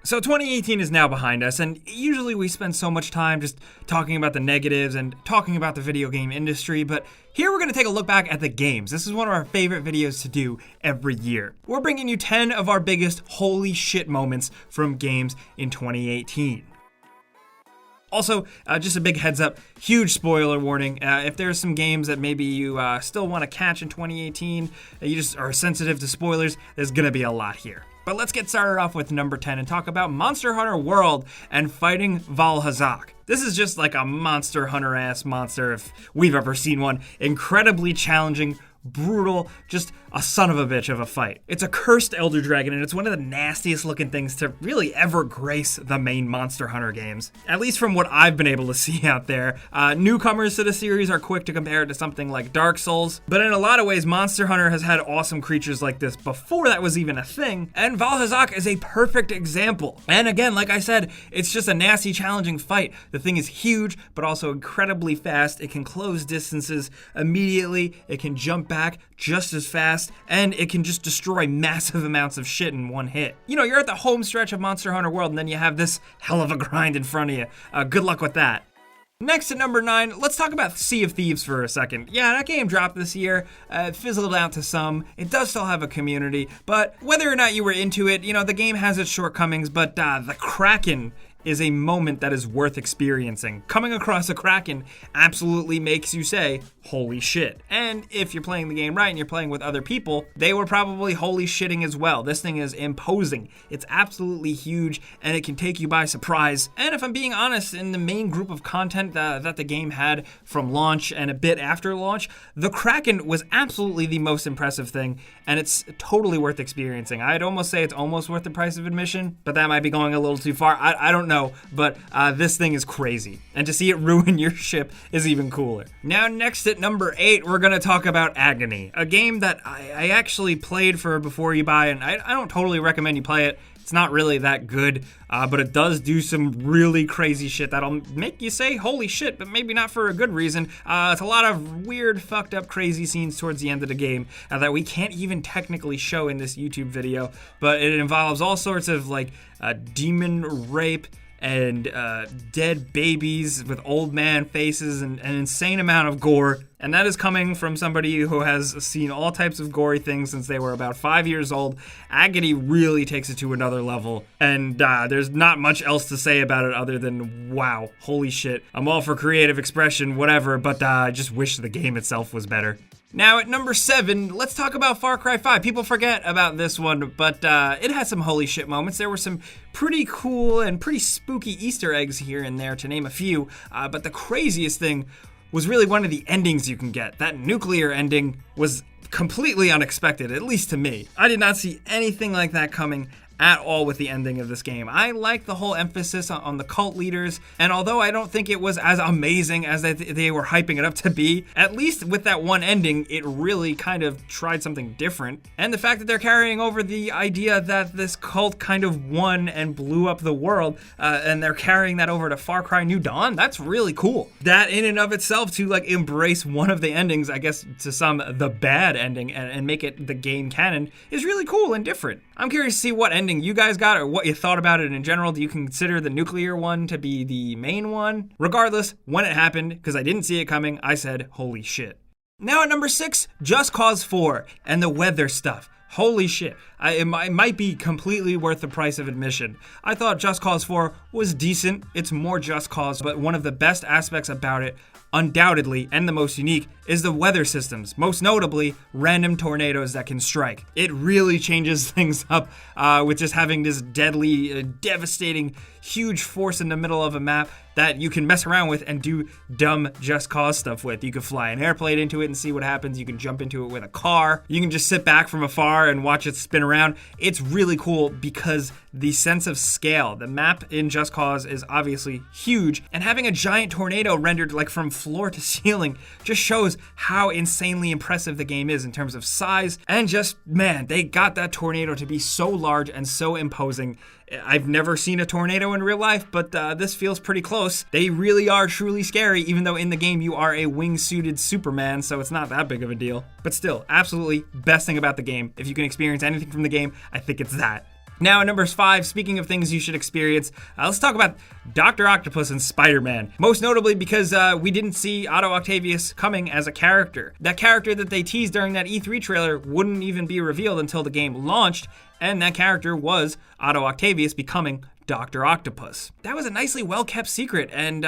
So 2018 is now behind us, and usually we spend so much time just talking about the negatives and talking about the video game industry, but here we're going to take a look back at the games. This is one of our favorite videos to do every year. We're bringing you 10 of our biggest holy shit moments from games in 2018. Also, just a big heads up, huge spoiler warning. If there's some games that maybe you still want to catch in 2018, that you just are sensitive to spoilers, there's going to be a lot here. But let's get started off with number 10 and talk about Monster Hunter World and fighting Vaal Hazak. This is just like a Monster Hunter-ass monster if we've ever seen one. Incredibly challenging, brutal, just a son of a bitch of a fight. It's a cursed elder dragon, and it's one of the nastiest looking things to really ever grace the main Monster Hunter games, at least from what I've been able to see out there. Newcomers to the series are quick to compare it to something like Dark Souls, but in a lot of ways, Monster Hunter has had awesome creatures like this before that was even a thing, and Vaal Hazak is a perfect example. And again, like I said, it's just a nasty, challenging fight. The thing is huge, but also incredibly fast. It can close distances immediately, it can jump back just as fast, and it can just destroy massive amounts of shit in one hit. You know, you're at the home stretch of Monster Hunter World, and then you have this hell of a grind in front of you. Good luck with that. Next at number 9, let's talk about Sea of Thieves for a second. Yeah, that game dropped this year. It fizzled out to some. It does still have a community, but whether or not you were into it, you know, the game has its shortcomings, but the Kraken is a moment that is worth experiencing. Coming across a Kraken absolutely makes you say, holy shit. And if you're playing the game right and you're playing with other people, they were probably holy shitting as well. This thing is imposing. It's absolutely huge, and it can take you by surprise. And if I'm being honest, in the main group of content that the game had from launch and a bit after launch, the Kraken was absolutely the most impressive thing, and it's totally worth experiencing. I'd almost say it's almost worth the price of admission, but that might be going a little too far. I don't know, but this thing is crazy. And to see it ruin your ship is even cooler. Now, next at number 8, we're going to talk about Agony, a game that I actually played for before you buy, and I don't totally recommend you play it. It's not really that good, but it does do some really crazy shit that'll make you say, holy shit, but maybe not for a good reason. It's a lot of weird, fucked up, crazy scenes towards the end of the game that we can't even technically show in this YouTube video, but it involves all sorts of like demon rape and dead babies with old man faces and an insane amount of gore. And that is coming from somebody who has seen all types of gory things since they were about 5 years old. Agony really takes it to another level. And there's not much else to say about it other than, wow, holy shit. I'm all for creative expression, whatever, but I just wish the game itself was better. Now at number 7, let's talk about Far Cry 5. People forget about this one, but it had some holy shit moments. There were some pretty cool and pretty spooky Easter eggs here and there, to name a few. But the craziest thing was really one of the endings you can get. That nuclear ending was completely unexpected, at least to me. I did not see anything like that coming at all with the ending of this game. I like the whole emphasis on the cult leaders, and although I don't think it was as amazing as they were hyping it up to be, at least with that one ending, it really kind of tried something different. And the fact that they're carrying over the idea that this cult kind of won and blew up the world, and they're carrying that over to Far Cry New Dawn, that's really cool. That in and of itself, to like embrace one of the endings, I guess to some the bad ending, and make it the game canon, is really cool and different. I'm curious to see what ending you guys got or what you thought about it in general. Do you consider the nuclear one to be the main one? Regardless, when it happened, because I didn't see it coming, I said, holy shit. Now at number 6, Just Cause 4 and the weather stuff. Holy shit. It might be completely worth the price of admission. I thought Just Cause 4 was decent. It's more Just Cause, but one of the best aspects about it, undoubtedly, and the most unique, is the weather systems, most notably random tornadoes that can strike. It really changes things up with just having this deadly, devastating, huge force in the middle of a map that you can mess around with and do dumb Just Cause stuff with. You can fly an airplane into it and see what happens. You can jump into it with a car. You can just sit back from afar and watch it spin around. It's really cool because the sense of scale. The map in Just Cause is obviously huge, and having a giant tornado rendered like from floor to ceiling just shows how insanely impressive the game is in terms of size, and just, man, they got that tornado to be so large and so imposing. I've never seen a tornado in real life, but this feels pretty close. They really are truly scary, even though in the game you are a wingsuited Superman, so it's not that big of a deal. But still, absolutely best thing about the game. If you can experience anything from the game, I think it's that. Now at number 5, speaking of things you should experience, let's talk about Dr. Octopus and SpiderMan. Most notably because we didn't see Otto Octavius coming as a character. That character that they teased during that E3 trailer wouldn't even be revealed until the game launched, and that character was Otto Octavius becoming Dr. Octopus. That was a nicely well-kept secret, and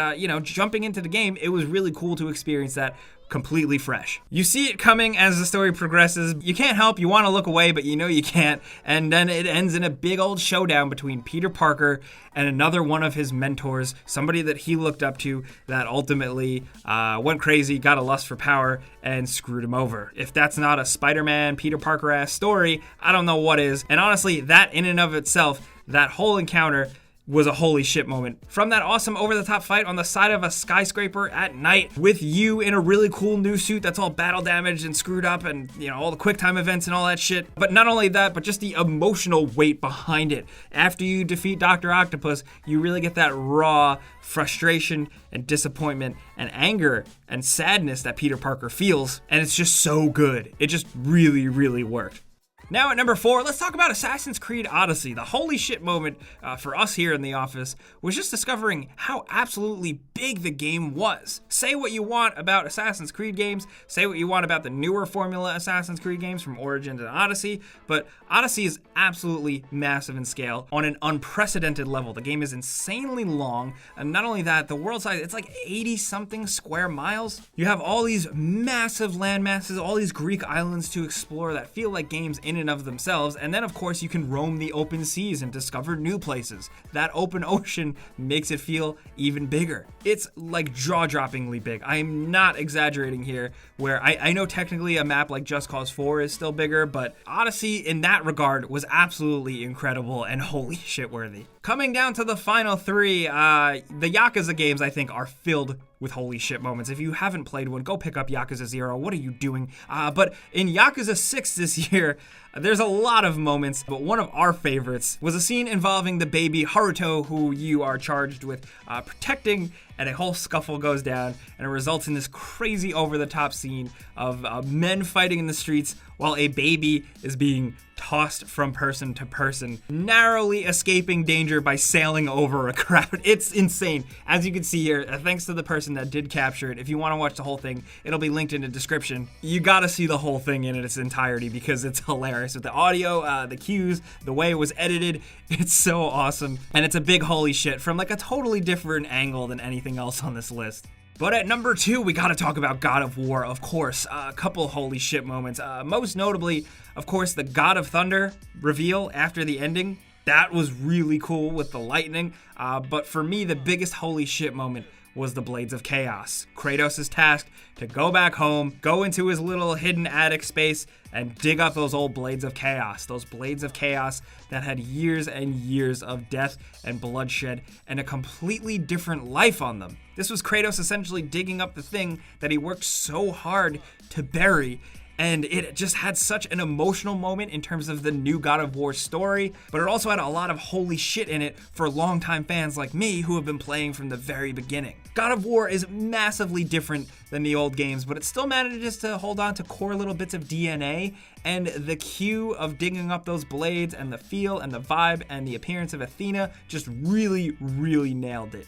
jumping into the game, it was really cool to experience that completely fresh. You see it coming as the story progresses. You can't help, you want to look away, but you know you can't. And then it ends in a big old showdown between Peter Parker and another one of his mentors, somebody that he looked up to that ultimately went crazy, got a lust for power, and screwed him over. If that's not a Spider-Man, Peter Parker-ass story, I don't know what is. And honestly, that in and of itself, that whole encounter was a holy shit moment. From that awesome over-the-top fight on the side of a skyscraper at night with you in a really cool new suit that's all battle damaged and screwed up and, all the quick time events and all that shit. But not only that, but just the emotional weight behind it. After you defeat Dr. Octopus, you really get that raw frustration and disappointment and anger and sadness that Peter Parker feels, and it's just so good. It just really, really worked. Now at number 4, let's talk about Assassin's Creed Odyssey. The holy shit moment for us here in the office was just discovering how absolutely big the game was. Say what you want about Assassin's Creed games, say what you want about the newer formula Assassin's Creed games from Origins and Odyssey, but Odyssey is absolutely massive in scale on an unprecedented level. The game is insanely long, and not only that, the world size, it's like 80-something square miles. You have all these massive land masses, all these Greek islands to explore that feel like games in and of themselves, and then of course you can roam the open seas and discover new places. That open ocean makes it feel even bigger. It's like jaw-droppingly big. I'm not exaggerating here, where I know technically a map like Just Cause 4 is still bigger, but Odyssey in that regard was absolutely incredible and holy shit worthy. Coming down to the final 3, the Yakuza games I think are filled with holy shit moments. If you haven't played one, go pick up Yakuza 0. What are you doing? But in Yakuza 6 this year, there's a lot of moments, but one of our favorites was a scene involving the baby Haruto, who you are charged with protecting, and a whole scuffle goes down, and it results in this crazy over-the-top scene of men fighting in the streets while a baby is being tossed from person to person, narrowly escaping danger by sailing over a crowd. It's insane. As you can see here, thanks to the person that did capture it, if you want to watch the whole thing, it'll be linked in the description. You gotta see the whole thing in its entirety because it's hilarious. With the audio, the cues, the way it was edited, it's so awesome. And it's a big holy shit from like a totally different angle than anything else on this list. But at number 2, we gotta talk about God of War, of course. A couple holy shit moments. Most notably, of course, the God of Thunder reveal after the ending. That was really cool with the lightning. But for me, the biggest holy shit moment was the Blades of Chaos. Kratos is tasked to go back home, go into his little hidden attic space, and dig up those old Blades of Chaos. Those Blades of Chaos that had years and years of death and bloodshed and a completely different life on them. This was Kratos essentially digging up the thing that he worked so hard to bury, and it just had such an emotional moment in terms of the new God of War story, but it also had a lot of holy shit in it for longtime fans like me who have been playing from the very beginning. God of War is massively different than the old games, but it still manages to hold on to core little bits of DNA, and the cue of digging up those blades and the feel and the vibe and the appearance of Athena just really, really nailed it.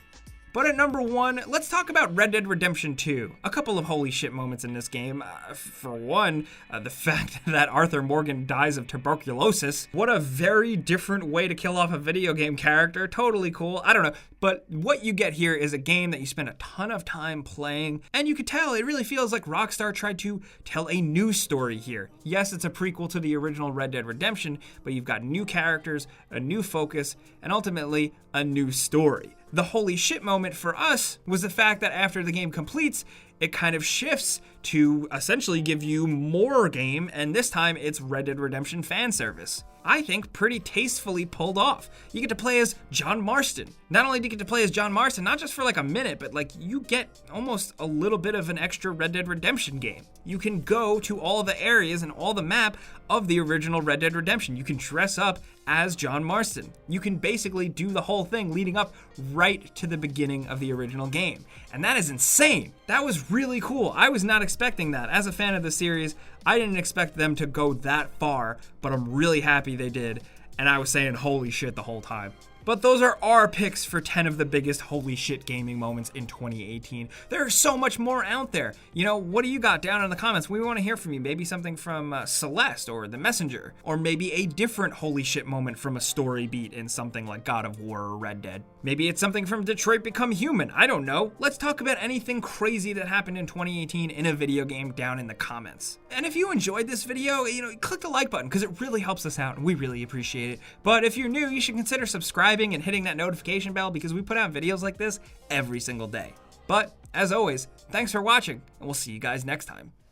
But at number 1, let's talk about Red Dead Redemption 2. A couple of holy shit moments in this game. For one, the fact that Arthur Morgan dies of tuberculosis. What a very different way to kill off a video game character. Totally cool. I don't know. But what you get here is a game that you spend a ton of time playing, and you could tell it really feels like Rockstar tried to tell a new story here. Yes, it's a prequel to the original Red Dead Redemption, but you've got new characters, a new focus, and ultimately a new story. The holy shit moment for us was the fact that after the game completes, it kind of shifts to essentially give you more game, and this time it's Red Dead Redemption fan service. I think pretty tastefully pulled off. You get to play as John Marston. Not only do you get to play as John Marston, not just for like a minute, but like you get almost a little bit of an extra Red Dead Redemption game. You can go to all the areas and all the map of the original Red Dead Redemption. You can dress up as John Marston. You can basically do the whole thing leading up right to the beginning of the original game. And that is insane. That was really cool. I was not expecting that. As a fan of the series, I didn't expect them to go that far, but I'm really happy they did. and I was saying holy shit the whole time. But those are our picks for 10 of the biggest holy shit gaming moments in 2018. There's so much more out there. You know, what do you got down in the comments? We want to hear from you. Maybe something from Celeste or The Messenger, or maybe a different holy shit moment from a story beat in something like God of War or Red Dead. Maybe it's something from Detroit Become Human. I don't know. Let's talk about anything crazy that happened in 2018 in a video game down in the comments. And if you enjoyed this video, you know, click the like button because it really helps us out and we really appreciate it. But if you're new, you should consider subscribing and hitting that notification bell because we put out videos like this every single day. But as always, thanks for watching and we'll see you guys next time.